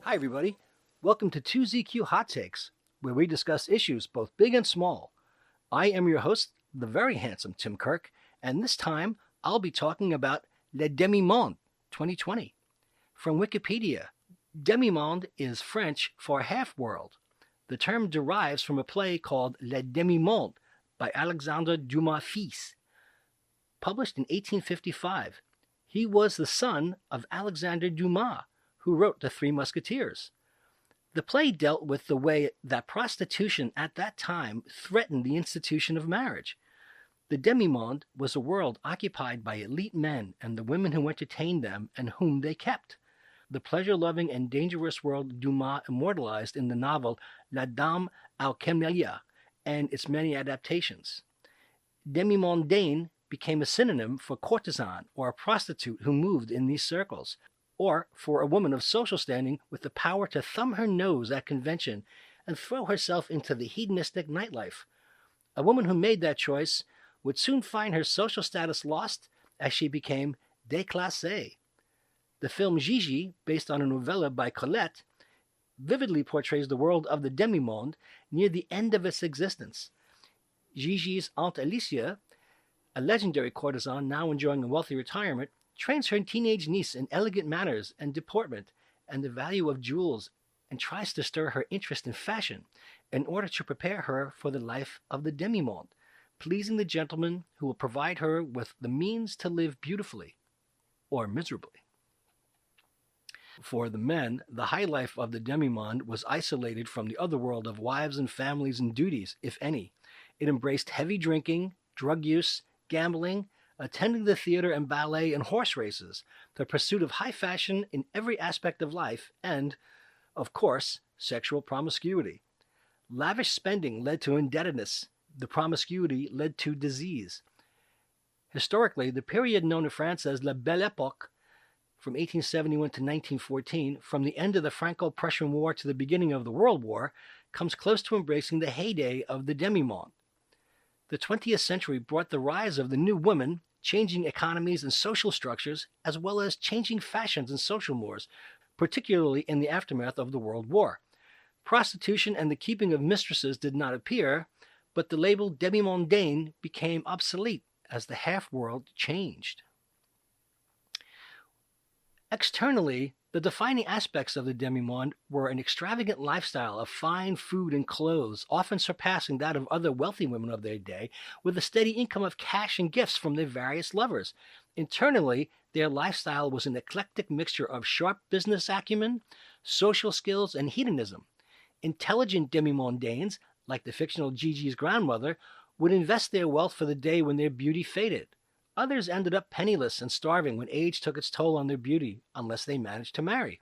Hi everybody, welcome to 2ZQ Hot Takes, where we discuss issues both big and small. I am your host, the very handsome Tim Kirk, and this time I'll be talking about Le Demimonde 2020. From Wikipedia, Demimonde is French for half-world. The term derives from a play called Le Demimonde by Alexandre Dumas fils, published in 1855. He was the son of Alexandre Dumas, who wrote The Three Musketeers. The play dealt with the way that prostitution at that time threatened the institution of marriage. The Demimonde was a world occupied by elite men and the women who entertained them and whom they kept. The pleasure-loving and dangerous world Dumas immortalized in the novel La Dame aux Camélias and its many adaptations. Demimondaine became a synonym for courtesan or a prostitute who moved in these circles, or for a woman of social standing with the power to thumb her nose at convention and throw herself into the hedonistic nightlife. A woman who made that choice would soon find her social status lost as she became déclassée. The film Gigi, based on a novella by Colette, vividly portrays the world of the Demimonde near the end of its existence. Gigi's Aunt Alicia, a legendary courtesan now enjoying a wealthy retirement, trains her teenage niece in elegant manners and deportment and the value of jewels, and tries to stir her interest in fashion in order to prepare her for the life of the demimonde, pleasing the gentleman who will provide her with the means to live beautifully or miserably. For the men, the high life of the demimonde was isolated from the other world of wives and families and duties, if any. It embraced heavy drinking, drug use, gambling, attending the theater and ballet and horse races, the pursuit of high fashion in every aspect of life, and, of course, sexual promiscuity. Lavish spending led to indebtedness. The promiscuity led to disease. Historically, the period known in France as La Belle Époque, from 1871 to 1914, from the end of the Franco-Prussian War to the beginning of the World War, comes close to embracing the heyday of the demimonde. The 20th century brought the rise of the new woman, changing economies and social structures, as well as changing fashions and social mores, particularly in the aftermath of the World War. Prostitution and the keeping of mistresses did not appear, but the label demimondaine became obsolete as the half-world changed. Externally, the defining aspects of the demimonde were an extravagant lifestyle of fine food and clothes, often surpassing that of other wealthy women of their day, with a steady income of cash and gifts from their various lovers. Internally, their lifestyle was an eclectic mixture of sharp business acumen, social skills, and hedonism. Intelligent demimondaines, like the fictional Gigi's grandmother, would invest their wealth for the day when their beauty faded. Others ended up penniless and starving when age took its toll on their beauty, unless they managed to marry.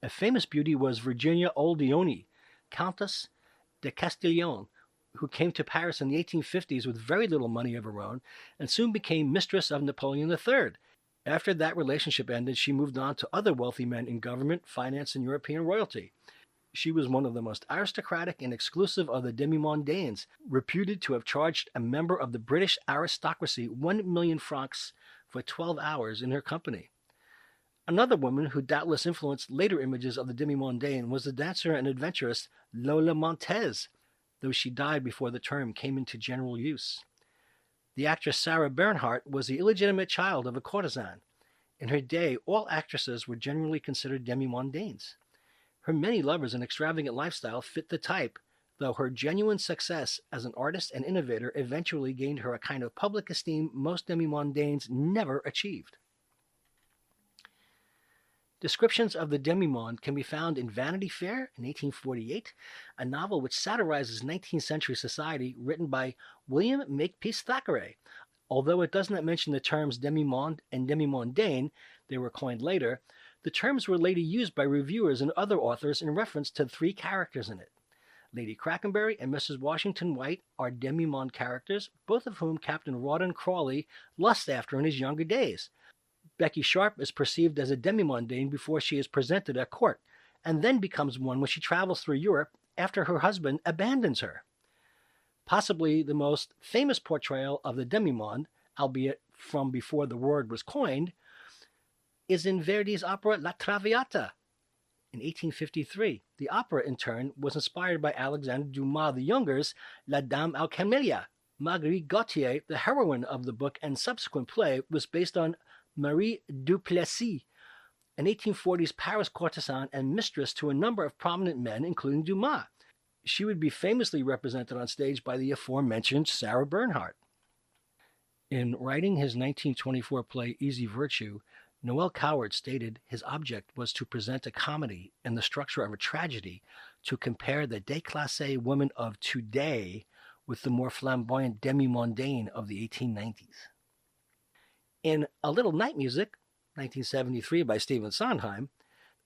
A famous beauty was Virginia Oldioni, Countess de Castillon, who came to Paris in the 1850s with very little money of her own and soon became mistress of Napoleon III. After that relationship ended, she moved on to other wealthy men in government, finance, and European royalty. She was one of the most aristocratic and exclusive of the demimondaines, reputed to have charged a member of the British aristocracy 1 million francs for 12 hours in her company. Another woman who doubtless influenced later images of the demimondaine was the dancer and adventuress Lola Montez, though she died before the term came into general use. The actress Sarah Bernhardt was the illegitimate child of a courtesan. In her day, all actresses were generally considered demimondaines. Her many lovers and extravagant lifestyle fit the type, though her genuine success as an artist and innovator eventually gained her a kind of public esteem most demimondaines never achieved. Descriptions of the demimonde can be found in Vanity Fair in 1848, a novel which satirizes 19th century society written by William Makepeace Thackeray. Although it does not mention the terms demimonde and demimondaine, they were coined later, the terms were later used by reviewers and other authors in reference to 3 characters in it. Lady Crackenbury and Mrs. Washington White are demimonde characters, both of whom Captain Rawdon Crawley lusts after in his younger days. Becky Sharp is perceived as a demimondaine before she is presented at court, and then becomes one when she travels through Europe after her husband abandons her. Possibly the most famous portrayal of the Demimonde, albeit from before the word was coined, is in Verdi's opera La Traviata in 1853. The opera, in turn, was inspired by Alexandre Dumas the Younger's La Dame aux Camélias. Marguerite Gautier, the heroine of the book and subsequent play, was based on Marie Duplessis, an 1840s Paris courtesan and mistress to a number of prominent men, including Dumas. She would be famously represented on stage by the aforementioned Sarah Bernhardt. In writing his 1924 play Easy Virtue, Noel Coward stated his object was to present a comedy in the structure of a tragedy to compare the déclassée woman of today with the more flamboyant demi-mondaine of the 1890s. In A Little Night Music, 1973 by Stephen Sondheim,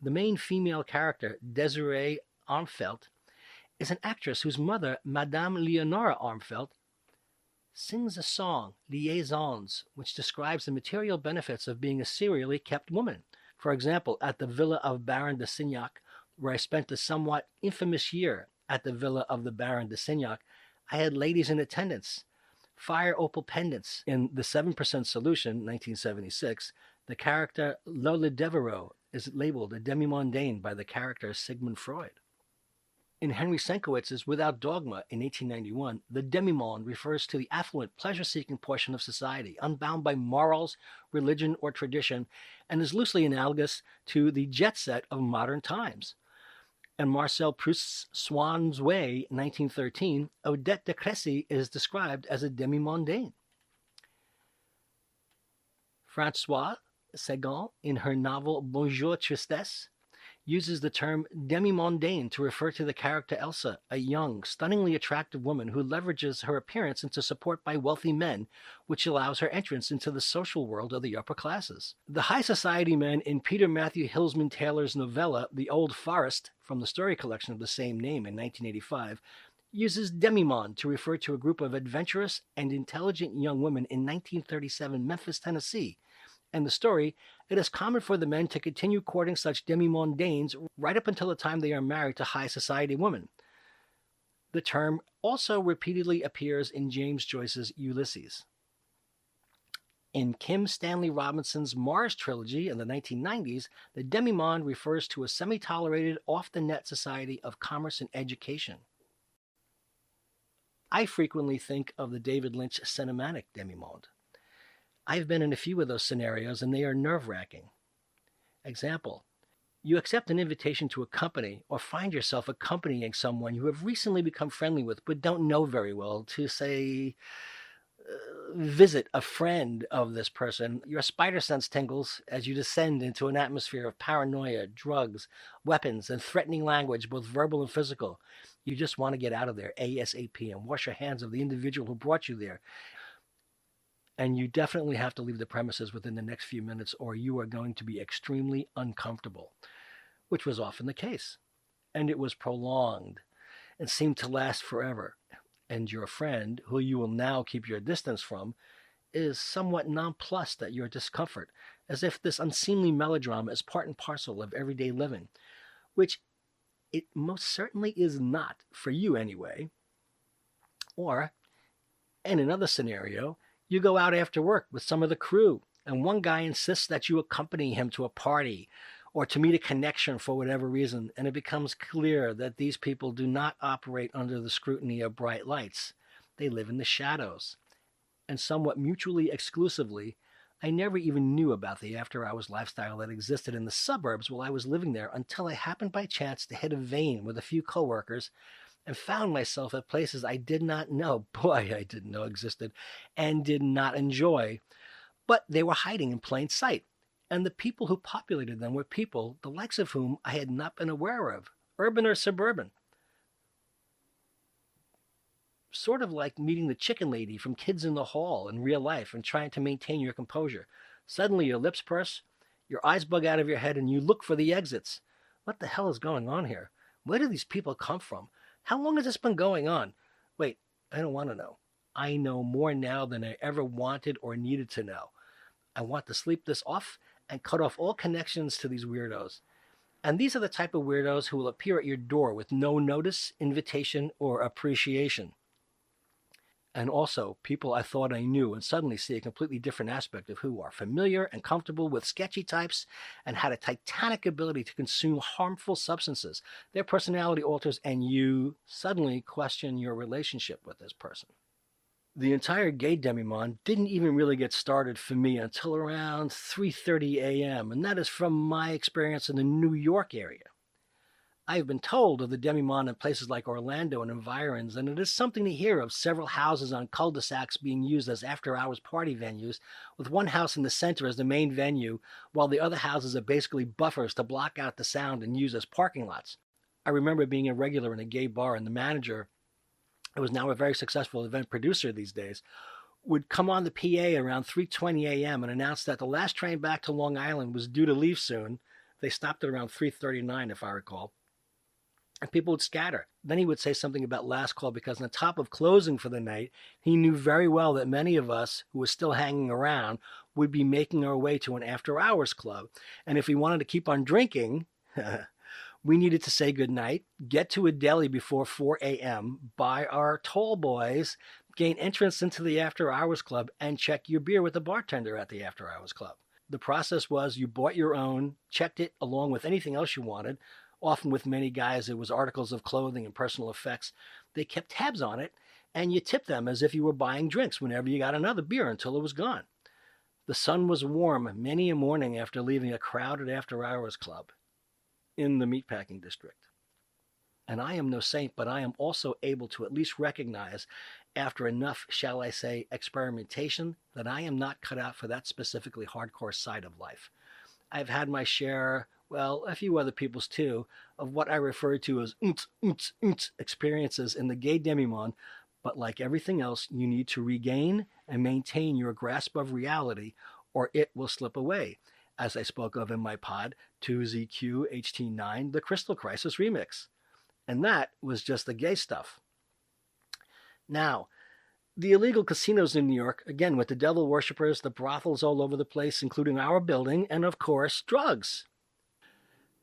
the main female character, Desiree Armfeldt, is an actress whose mother, Madame Leonora Armfeldt, sings a song, Liaisons, which describes the material benefits of being a serially kept woman. For example, at the villa of Baron de Signac, where I spent a somewhat infamous year at the villa of the Baron de Signac, I had ladies in attendance, fire opal pendants. In The 7% Solution, 1976, the character Lola Devereaux is labeled a demi-mondaine by the character Sigmund Freud. In Henry Sienkiewicz's Without Dogma in 1891, the Demimonde refers to the affluent, pleasure-seeking portion of society, unbound by morals, religion, or tradition, and is loosely analogous to the jet set of modern times. In Marcel Proust's Swann's Way, 1913, Odette de Crécy is described as a demi-mondaine. Françoise Sagan, in her novel Bonjour Tristesse, uses the term demi-mondaine to refer to the character Elsa, a young, stunningly attractive woman who leverages her appearance into support by wealthy men, which allows her entrance into the social world of the upper classes. The high society men in Peter Matthew Hilsman Taylor's novella The Old Forest, from the story collection of the same name in 1985, uses Demimonde to refer to a group of adventurous and intelligent young women in 1937 Memphis, Tennessee. And the story, it is common for the men to continue courting such demi-mondaines right up until the time they are married to high society women. The term also repeatedly appears in James Joyce's Ulysses. In Kim Stanley Robinson's Mars trilogy in the 1990s, the demi-monde refers to a semi-tolerated, off-the-net society of commerce and education. I frequently think of the David Lynch cinematic demi-monde. I've been in a few of those scenarios, and they are nerve-wracking. Example, you accept an invitation to a company or find yourself accompanying someone you have recently become friendly with but don't know very well to, say, visit a friend of this person. Your spider sense tingles as you descend into an atmosphere of paranoia, drugs, weapons, and threatening language, both verbal and physical. You just want to get out of there ASAP and wash your hands of the individual who brought you there. And you definitely have to leave the premises within the next few minutes or you are going to be extremely uncomfortable, which was often the case. And it was prolonged and seemed to last forever. And your friend, who you will now keep your distance from, is somewhat nonplussed at your discomfort, as if this unseemly melodrama is part and parcel of everyday living, which it most certainly is not, for you anyway. Or, in another scenario, you go out after work with some of the crew, and one guy insists that you accompany him to a party or to meet a connection for whatever reason, and it becomes clear that these people do not operate under the scrutiny of bright lights. They live in the shadows. And somewhat mutually exclusively, I never even knew about the after-hours lifestyle that existed in the suburbs while I was living there until I happened by chance to hit a vein with a few coworkers and found myself at places I did not know, I didn't know existed, and did not enjoy. But they were hiding in plain sight, and the people who populated them were people the likes of whom I had not been aware of, urban or suburban. Sort of like meeting the chicken lady from Kids in the Hall in real life and trying to maintain your composure. Suddenly your lips purse, your eyes bug out of your head, and you look for the exits. What the hell is going on here? Where do these people come from? How long has this been going on? Wait, I don't want to know. I know more now than I ever wanted or needed to know. I want to sleep this off and cut off all connections to these weirdos. And these are the type of weirdos who will appear at your door with no notice, invitation, or appreciation. and also people I thought I knew, and suddenly see a completely different aspect of who are familiar and comfortable with sketchy types and had a titanic ability to consume harmful substances. Their personality alters, and you suddenly question your relationship with this person. The entire gay Demimonde didn't even really get started for me until around 3:30 a.m., and that is from my experience in the New York area. I have been told of the Demimonde in places like Orlando and environs, and it is something to hear of several houses on cul-de-sacs being used as after-hours party venues, with one house in the center as the main venue, while the other houses are basically buffers to block out the sound and use as parking lots. I remember being a regular in a gay bar, and the manager, who is now a very successful event producer these days, would come on the PA around 3:20 a.m. and announce that the last train back to Long Island was due to leave soon. They stopped at around 3:39, if I recall. And people would scatter. Then he would say something about last call, because on top of closing for the night, he knew very well that many of us who were still hanging around would be making our way to an after-hours club. And if we wanted to keep on drinking, we needed to say goodnight, get to a deli before 4 a.m., buy our tall boys, gain entrance into the after-hours club, and check your beer with the bartender at the after-hours club. The process was you bought your own, checked it along with anything else you wanted. Often with many guys, it was articles of clothing and personal effects. They kept tabs on it, and you tipped them as if you were buying drinks whenever you got another beer until it was gone. The sun was warm many a morning after leaving a crowded after-hours club in the meatpacking district. And I am no saint, but I am also able to at least recognize, after enough, shall I say, experimentation, that I am not cut out for that specifically hardcore side of life. I've had my share, well, a few other people's too, of what I refer to as experiences in the gay Demimonde, but like everything else, you need to regain and maintain your grasp of reality, or it will slip away, as I spoke of in my pod, 2ZQHT66, the Crystal Crisis Remix. And that was just the gay stuff. Now, the illegal casinos in New York, again, with the devil worshippers, the brothels all over the place, including our building, and of course, drugs.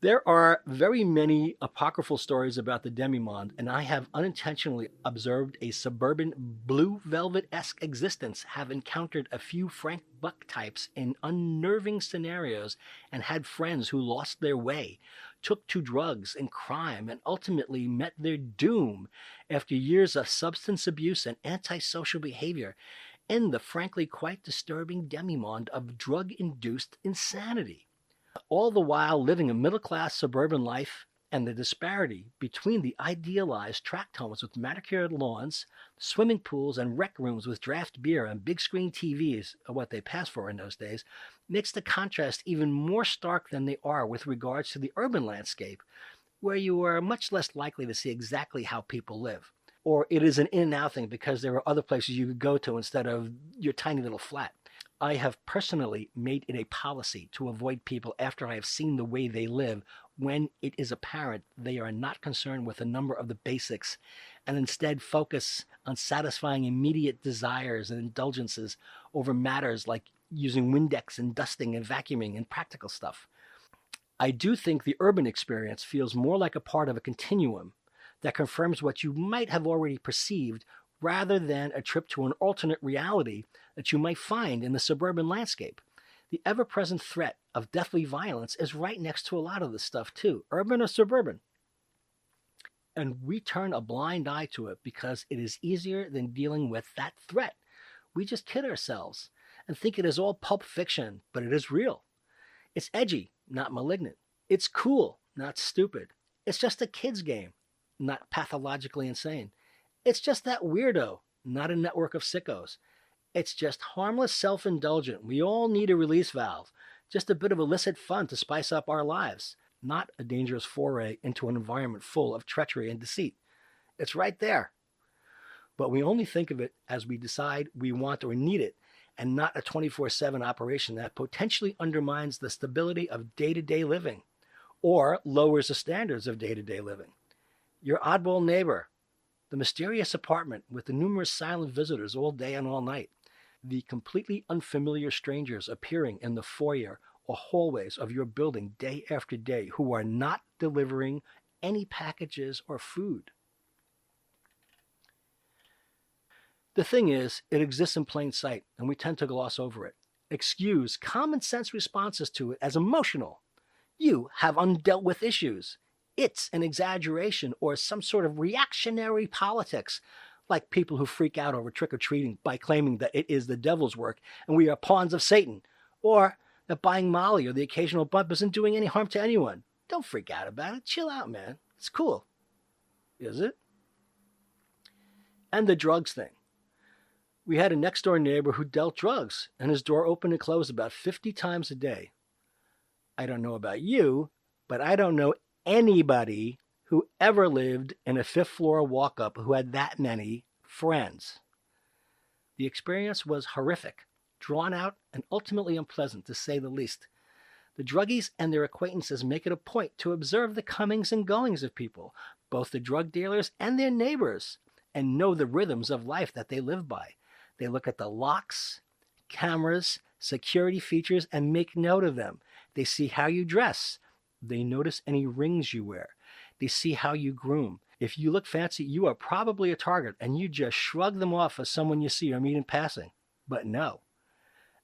There are very many apocryphal stories about the Demimonde, and I have unintentionally observed a suburban Blue Velvet-esque existence, have encountered a few Frank Buck types in unnerving scenarios, and had friends who lost their way, took to drugs and crime, and ultimately met their doom after years of substance abuse and antisocial behavior in the frankly quite disturbing Demimonde of drug-induced insanity. All the while living a middle-class suburban life, and the disparity between the idealized tract homes with manicured lawns, swimming pools, and rec rooms with draft beer and big-screen TVs, or what they passed for in those days, makes the contrast even more stark than they are with regards to the urban landscape, where you are much less likely to see exactly how people live. Or it is an in and out thing because there are other places you could go to instead of your tiny little flat. I have personally made it a policy to avoid people after I have seen the way they live, when it is apparent they are not concerned with a number of the basics and instead focus on satisfying immediate desires and indulgences over matters like using Windex and dusting and vacuuming and practical stuff. I do think the urban experience feels more like a part of a continuum that confirms what you might have already perceived, rather than a trip to an alternate reality that you might find in the suburban landscape. The ever-present threat of deathly violence is right next to a lot of this stuff too, urban or suburban. And we turn a blind eye to it because it is easier than dealing with that threat. We just kid ourselves and think it is all pulp fiction, but it is real. It's edgy, not malignant. It's cool, not stupid. It's just a kid's game, not pathologically insane. It's just that weirdo, not a network of sickos. It's just harmless self-indulgent. We all need a release valve, just a bit of illicit fun to spice up our lives, not a dangerous foray into an environment full of treachery and deceit. It's right there. But we only think of it as we decide we want or need it, and not a 24/7 operation that potentially undermines the stability of day-to-day living or lowers the standards of day-to-day living. Your oddball neighbor, the mysterious apartment with the numerous silent visitors all day and all night, the completely unfamiliar strangers appearing in the foyer or hallways of your building day after day who are not delivering any packages or food. The thing is, it exists in plain sight, and we tend to gloss over it. Excuse common sense responses to it as emotional. You have undealt with issues. It's an exaggeration or some sort of reactionary politics, like people who freak out over trick-or-treating by claiming that it is the devil's work and we are pawns of Satan, or that buying Molly or the occasional bump isn't doing any harm to anyone. Don't freak out about it. Chill out, man. It's cool. Is it? And the drugs thing. We had a next-door neighbor who dealt drugs, and his door opened and closed about 50 times a day. I don't know about you, but I don't know anybody who ever lived in a fifth-floor walk-up who had that many friends. The experience was horrific, drawn out, and ultimately unpleasant, to say the least. The druggies and their acquaintances make it a point to observe the comings and goings of people, both the drug dealers and their neighbors, and know the rhythms of life that they live by. They look at the locks, cameras, security features, and make note of them. They see how you dress. They notice any rings you wear. They see how you groom. If you look fancy, you are probably a target, and you just shrug them off as someone you see or meet in passing. But no.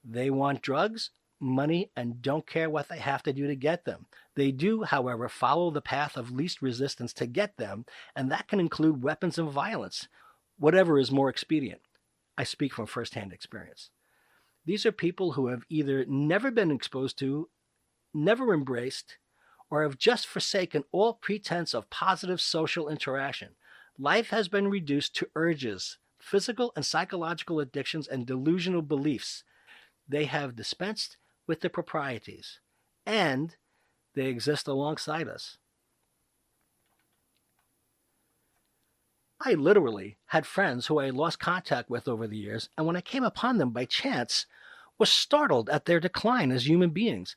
They want drugs, money, and don't care what they have to do to get them. They do, however, follow the path of least resistance to get them, and that can include weapons and violence, whatever is more expedient. I speak from firsthand experience. These are people who have either never been exposed to, never embraced, or have just forsaken all pretense of positive social interaction. Life has been reduced to urges, physical and psychological addictions, and delusional beliefs. They have dispensed with the proprieties, and they exist alongside us. I literally had friends who I lost contact with over the years, and when I came upon them by chance, was startled at their decline as human beings.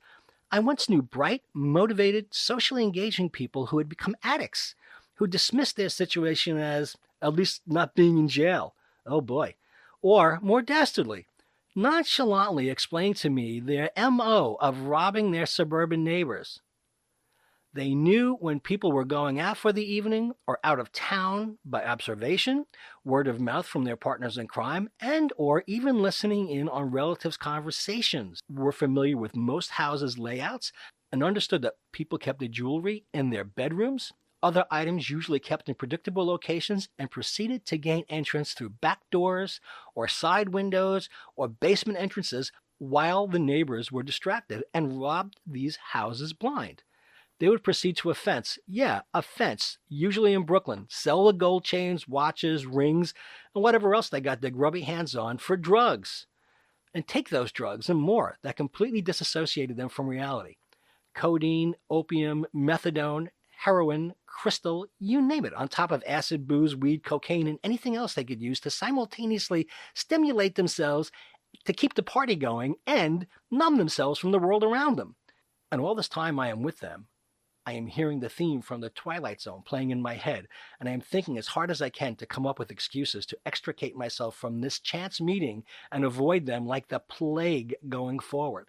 I once knew bright, motivated, socially engaging people who had become addicts, who dismissed their situation as at least not being in jail. Oh boy. Or, more dastardly, nonchalantly explained to me their MO of robbing their suburban neighbors. They knew when people were going out for the evening or out of town by observation, word of mouth from their partners in crime, and or even listening in on relatives' conversations. Were familiar with most houses' layouts and understood that people kept their jewelry in their bedrooms, other items usually kept in predictable locations, and proceeded to gain entrance through back doors or side windows or basement entrances while the neighbors were distracted, and robbed these houses blind. They would proceed to a fence, usually in Brooklyn, sell the gold chains, watches, rings, and whatever else they got their grubby hands on for drugs, and take those drugs and more that completely disassociated them from reality. Codeine, opium, methadone, heroin, crystal, you name it, on top of acid, booze, weed, cocaine, and anything else they could use to simultaneously stimulate themselves to keep the party going and numb themselves from the world around them. And all this time I am with them, I am hearing the theme from The Twilight Zone playing in my head, and I am thinking as hard as I can to come up with excuses to extricate myself from this chance meeting and avoid them like the plague going forward.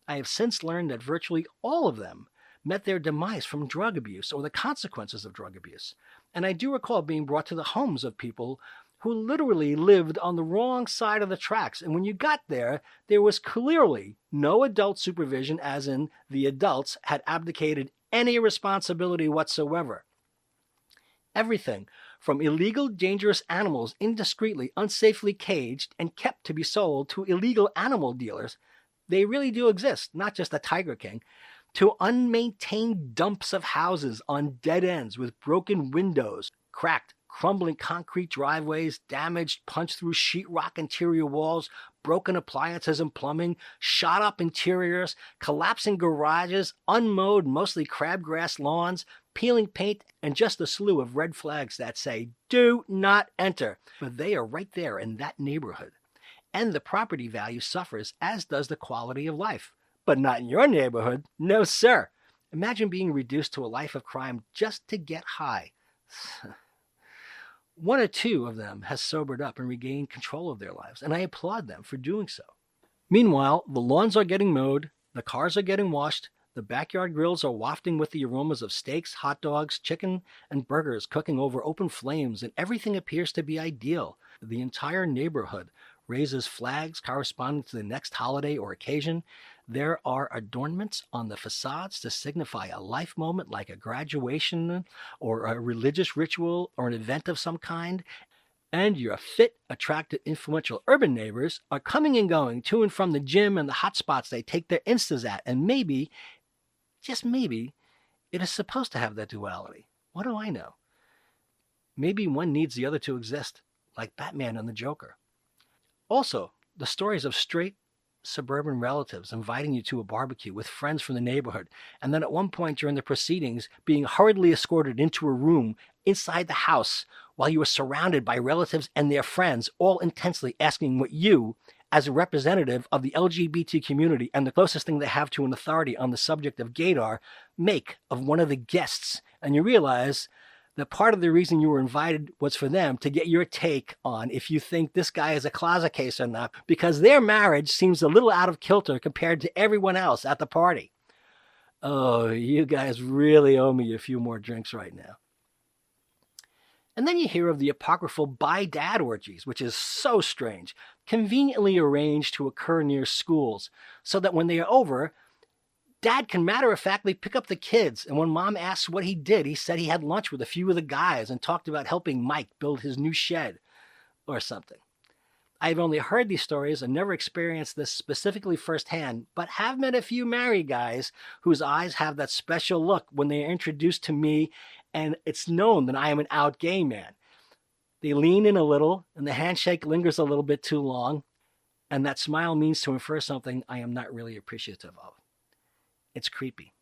I have since learned that virtually all of them met their demise from drug abuse or the consequences of drug abuse. And I do recall being brought to the homes of people who literally lived on the wrong side of the tracks. And when you got there, there was clearly no adult supervision, as in the adults had abdicated any responsibility whatsoever. Everything from illegal, dangerous animals indiscreetly, unsafely caged and kept to be sold to illegal animal dealers, they really do exist, not just the Tiger King, to unmaintained dumps of houses on dead ends with broken windows, cracked, crumbling concrete driveways, damaged, punched-through sheetrock interior walls, broken appliances and plumbing, shot-up interiors, collapsing garages, unmowed, mostly crabgrass lawns, peeling paint, and just a slew of red flags that say, "Do not enter." But they are right there in that neighborhood. And the property value suffers, as does the quality of life. But not in your neighborhood. No, sir. Imagine being reduced to a life of crime just to get high. One or two of them has sobered up and regained control of their lives, and I applaud them for doing so. Meanwhile, the lawns are getting mowed, the cars are getting washed, The backyard grills are wafting with the aromas of steaks, hot dogs, chicken, and burgers cooking over open flames, and everything appears to be ideal. The entire neighborhood raises flags corresponding to the next holiday or occasion. There are adornments on the facades to signify a life moment like a graduation or a religious ritual or an event of some kind. And your fit, attractive, influential urban neighbors are coming and going to and from the gym and the hot spots they take their Instas at. And maybe, just maybe, it is supposed to have that duality. What do I know? Maybe one needs the other to exist, like Batman and the Joker. Also, the stories of straight suburban relatives inviting you to a barbecue with friends from the neighborhood, and then at one point during the proceedings being hurriedly escorted into a room inside the house while you were surrounded by relatives and their friends, all intensely asking what you, as a representative of the LGBT community and the closest thing they have to an authority on the subject of gaydar, make of one of the guests. And you realize that part of the reason you were invited was for them to get your take on if you think this guy is a closet case or not, because their marriage seems a little out of kilter compared to everyone else at the party. Oh, you guys really owe me a few more drinks right now. And then you hear of the apocryphal bi-dad orgies, which is so strange, conveniently arranged to occur near schools, so that when they are over, Dad can matter-of-factly pick up the kids, and when Mom asks what he did, he said he had lunch with a few of the guys and talked about helping Mike build his new shed, or something. I've only heard these stories and never experienced this specifically firsthand, but have met a few married guys whose eyes have that special look when they are introduced to me, and it's known that I am an out gay man. They lean in a little, and the handshake lingers a little bit too long, and that smile means to infer something I am not really appreciative of. It's creepy.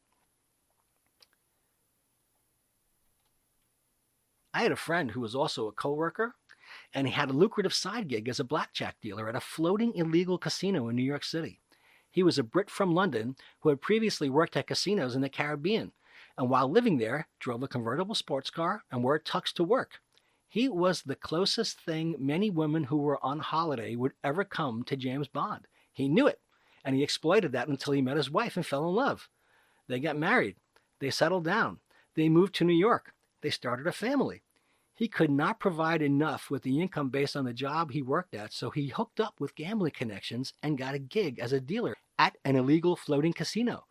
I had a friend who was also a coworker, and he had a lucrative side gig as a blackjack dealer at a floating illegal casino in New York City. He was a Brit from London who had previously worked at casinos in the Caribbean, and while living there, drove a convertible sports car and wore tux to work. He was the closest thing many women who were on holiday would ever come to James Bond. He knew it, and he exploited that until he met his wife and fell in love. They got married. They settled down. They moved to New York. They started a family. He could not provide enough with the income based on the job he worked at, so he hooked up with gambling connections and got a gig as a dealer at an illegal floating casino.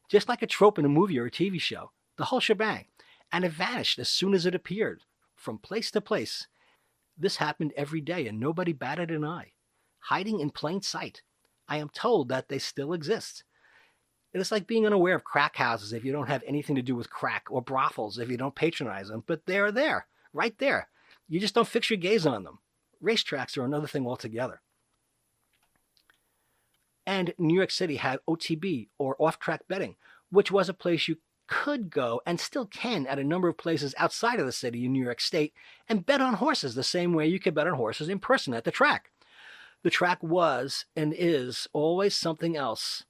Just like a trope in a movie or a TV show, the whole shebang. And it vanished as soon as it appeared, from place to place. This happened every day, and nobody batted an eye. Hiding in plain sight. I am told that they still exist. It is like being unaware of crack houses if you don't have anything to do with crack, or brothels if you don't patronize them, but they're there, right there. You just don't fix your gaze on them. Racetracks are another thing altogether. And New York City had OTB, or off-track betting, which was a place you could go and still can at a number of places outside of the city in New York State and bet on horses the same way you could bet on horses in person at the track. The track was and is always something else.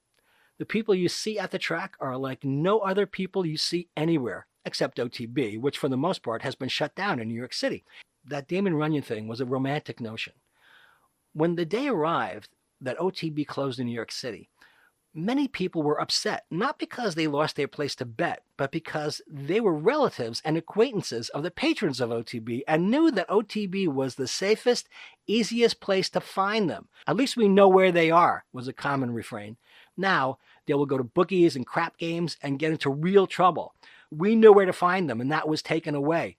The people you see at the track are like no other people you see anywhere, except OTB, which for the most part has been shut down in New York City. That Damon Runyon thing was a romantic notion. When the day arrived that OTB closed in New York City, many people were upset, not because they lost their place to bet, but because they were relatives and acquaintances of the patrons of OTB and knew that OTB was the safest, easiest place to find them. At least we know where they are, was a common refrain. Now, they will go to bookies and crap games and get into real trouble. We knew where to find them, and that was taken away.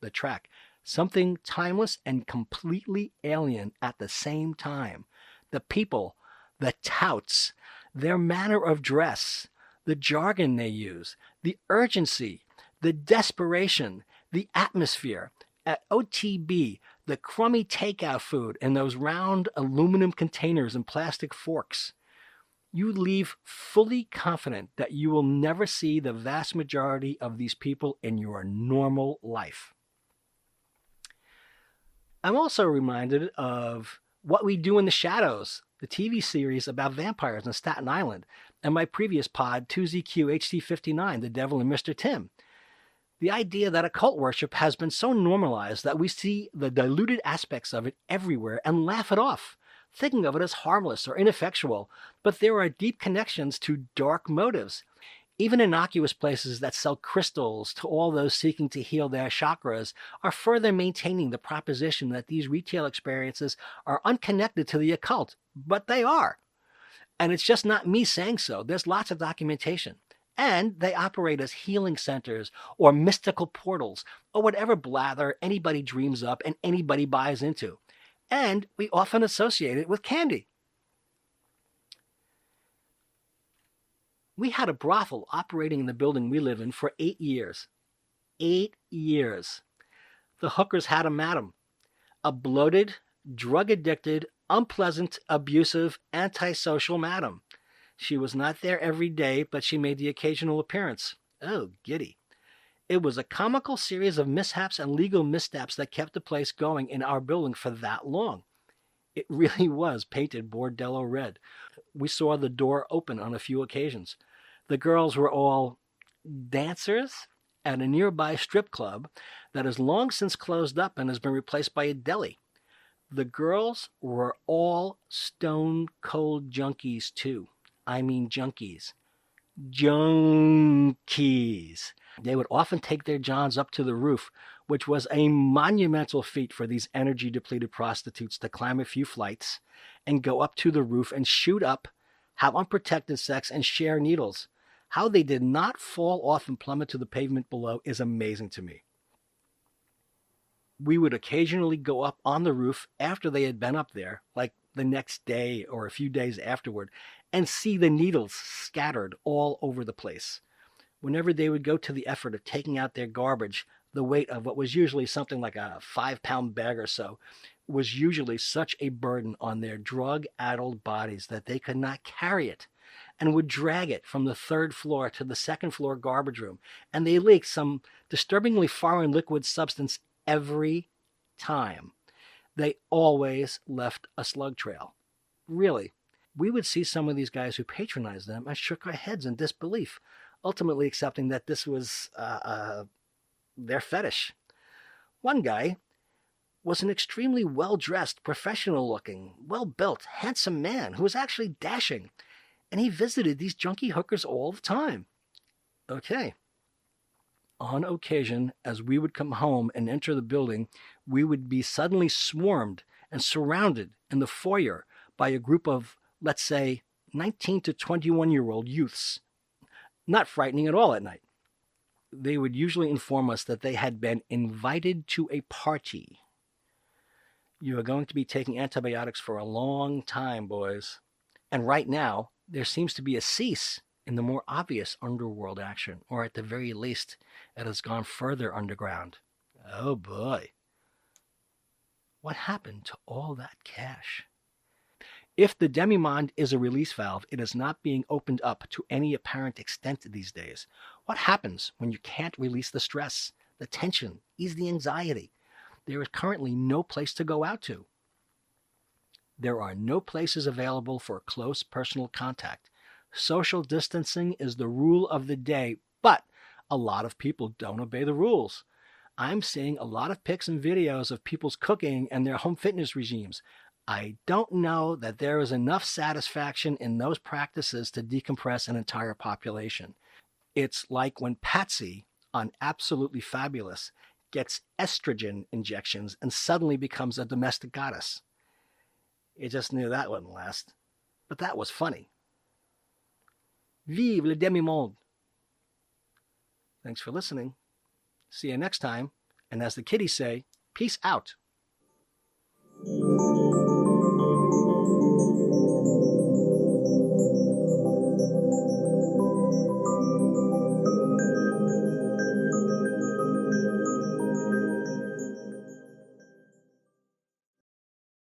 The track. Something timeless and completely alien at the same time. The people, the touts, their manner of dress, the jargon they use, the urgency, the desperation, the atmosphere. At OTB, the crummy takeout food in those round aluminum containers and plastic forks. You leave fully confident that you will never see the vast majority of these people in your normal life. I'm also reminded of What We Do in the Shadows, the TV series about vampires on Staten Island, and my previous pod, 2ZQHT66, The Devil and Mr. Tim. The idea that occult worship has been so normalized that we see the diluted aspects of it everywhere and laugh it off. thinking of it as harmless or ineffectual, but there are deep connections to dark motives. Even innocuous places that sell crystals to all those seeking to heal their chakras are further maintaining the proposition that these retail experiences are unconnected to the occult, but they are. And it's just not me saying so. There's lots of documentation. And they operate as healing centers or mystical portals or whatever blather anybody dreams up and anybody buys into. And we often associate it with candy. We had a brothel operating in the building we live in for 8 years. 8 years. The hookers had a madam. A bloated, drug-addicted, unpleasant, abusive, antisocial madam. She was not there every day, but she made the occasional appearance. Oh, giddy. It was a comical series of mishaps and legal missteps that kept the place going in our building for that long. It really was painted bordello red. We saw the door open on a few occasions. The girls were all dancers at a nearby strip club that has long since closed up and has been replaced by a deli. The girls were all stone cold junkies too. I mean junkies. Junkies. They would often take their johns up to the roof, which was a monumental feat for these energy-depleted prostitutes to climb a few flights and go up to the roof and shoot up, have unprotected sex, and share needles. How they did not fall off and plummet to the pavement below is amazing to me. We would occasionally go up on the roof after they had been up there, like the next day or a few days afterward, and see the needles scattered all over the place. Whenever they would go to the effort of taking out their garbage, the weight of what was usually something like a 5-pound bag or so was usually such a burden on their drug-addled bodies that they could not carry it and would drag it from the 3rd floor to the 2nd floor garbage room, and they leaked some disturbingly foreign liquid substance every time. They always left a slug trail. Really. We would see some of these guys who patronized them and shook our heads in disbelief, ultimately accepting that this was their fetish. One guy was an extremely well-dressed, professional-looking, well-built, handsome man who was actually dashing, and he visited these junkie hookers all the time. Okay. On occasion, as we would come home and enter the building, we would be suddenly swarmed and surrounded in the foyer by a group of, let's say, 19 to 21-year-old youths. Not frightening at all at night. They would usually inform us that they had been invited to a party. You are going to be taking antibiotics for a long time, boys. And right now, there seems to be a cease in the more obvious underworld action, or at the very least, it has gone further underground. Oh boy. What happened to all that cash? If the Demimonde is a release valve, it is not being opened up to any apparent extent these days. What happens when you can't release the stress, the tension, ease the anxiety? There is currently no place to go out to. There are no places available for close personal contact. Social distancing is the rule of the day, but a lot of people don't obey the rules. I'm seeing a lot of pics and videos of people's cooking and their home fitness regimes. I don't know that there is enough satisfaction in those practices to decompress an entire population. It's like when Patsy on Absolutely Fabulous gets estrogen injections and suddenly becomes a domestic goddess. You just knew that wouldn't last. But that was funny. Vive le Demi-monde. Thanks for listening. See you next time. And as the kiddies say, peace out.